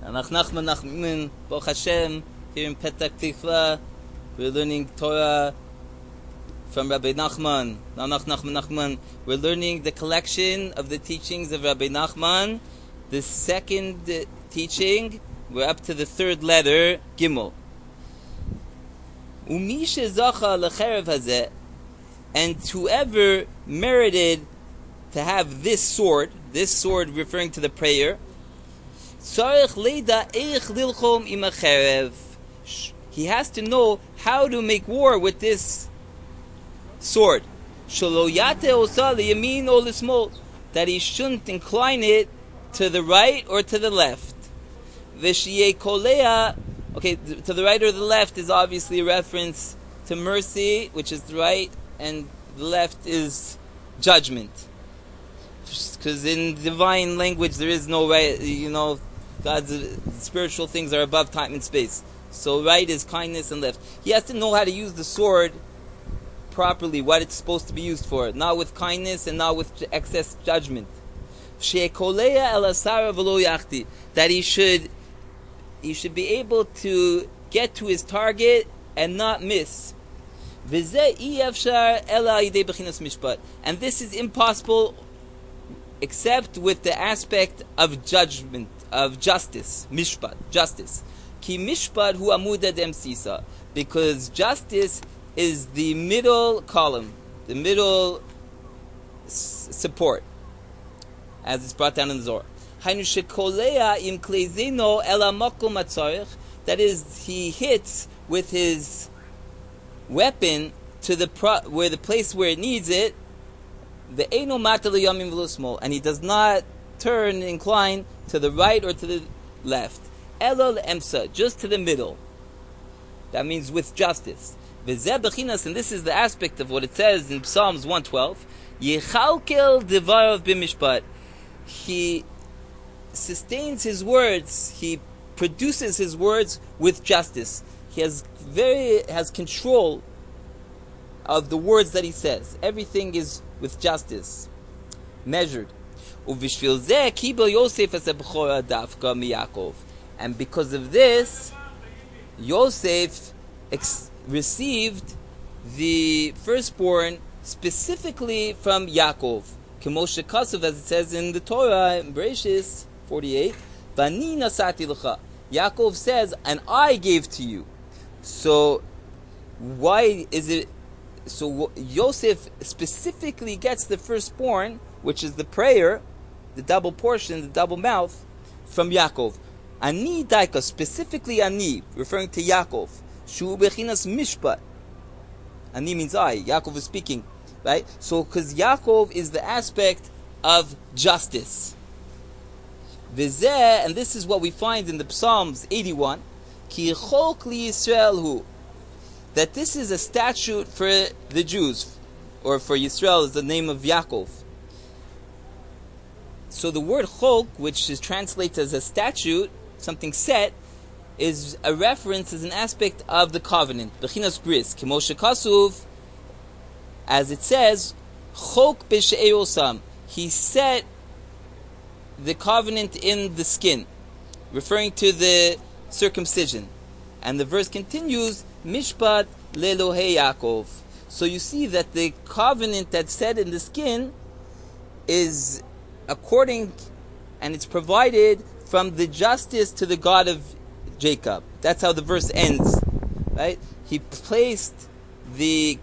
Nachman, Baruch Hashem, here in Petah Tikva, we're learning Torah from Rabbi Nachman. Nachman. We're learning the collection of the teachings of Rabbi Nachman. The second teaching, we're up to the third letter, Gimel. Umisha zacha lecherev hazeh, and whoever merited to have this sword referring to the prayer, he has to know how to make war with this sword. That he shouldn't incline it to the right or to the left. Okay, to the right or the left is obviously a reference to mercy, which is the right, and the left is judgment. Because in divine language there is no right, God's spiritual things are above time and space. So right is kindness and left. He has to know how to use the sword properly, what it's supposed to be used for, not with kindness and not with excess judgment. That he should be able to get to his target and not miss. And this is impossible except with the aspect of judgment, of justice, mishpat, justice. Ki mishpat hu amuda dem sisa, because justice is the middle column, the middle support, as it's brought down in the Zohar. Hainu shekolea im kleizeno ela makom atzarich, that is, he hits with his weapon to the where the place where it needs it. The eino matal yamim v'lo smol, and he does not incline to the right or to the left. Elo emsa, just to the middle. That means with justice. V'zeh bechinas, and this is the aspect of what it says in Psalms 112. Yechalkel devarav b'mishpat. He sustains his words. He produces his words with justice. He has control of the words that he says. Everything is with justice, measured. And because of this, Yosef received the firstborn specifically from Yaakov. Kemoshe Kasav, as it says in the Torah, in Bereshis 48, Bani nasati l'cha. Yaakov says, and I gave to you. So, why is it? So Yosef specifically gets the firstborn, which is the prayer, the double portion, the double mouth, from Yaakov. Ani daika, specifically Ani, referring to Yaakov. Shu bechinas mishpat. Ani means I. Yaakov is speaking, right? So, because Yaakov is the aspect of justice. V'zeh, and this is what we find in the Psalms 81. Ki chok li Yisrael hu. That this is a statute for the Jews, or for Yisrael is the name of Yaakov. So the word chok, which translates as a statute, something set, is a reference, is an aspect of the covenant. Bechinas bris, Kemoshe Kasuv, as it says, chok b'she'erosam. He set the covenant in the skin, referring to the circumcision. And the verse continues, Mishpat lelohei Yaakov. So you see that the covenant that's said in the skin is according, and it's provided from the justice to the God of Jacob. That's how the verse ends, right? He placed the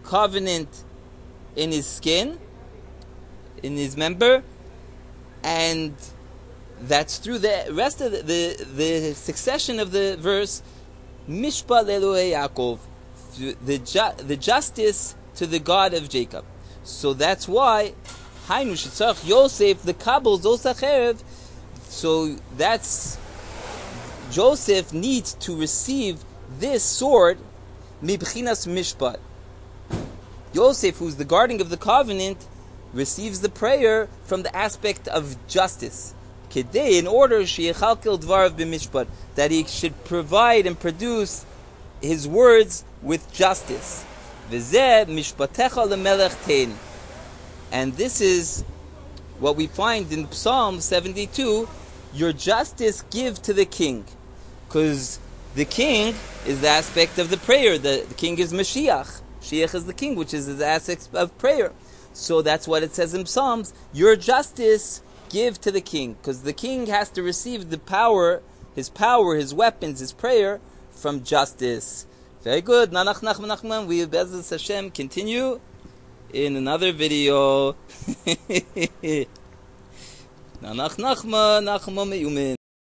covenant in his skin, in his member, and that's through the rest of the succession of the verse, Mishpat lelohei Yaakov, the justice to the God of Jacob. So that's why Hainu shetzarich Yosef the kabel zos hacherev. So that's Joseph needs to receive this sword mibchinas mishpat. Yosef, who's the guardian of the covenant, receives the prayer from the aspect of justice. Kedei, in order sheyechalkel dvarav b'mishpat, that he should provide and produce his words with justice. V'zeh mishpatecha lemelech tein, and this is what we find in Psalm 72, your justice give to the king. Because the king is the aspect of the prayer. The king is Mashiach. Mashiach is the king, which is the aspect of prayer. So that's what it says in Psalms. Your justice give to the king. Because the king has to receive his power, his weapons, his prayer from justice. Very good. Nanach, Nachman. We, Bezos Hashem, continue in another video. Nanach, Nachman, Nachman,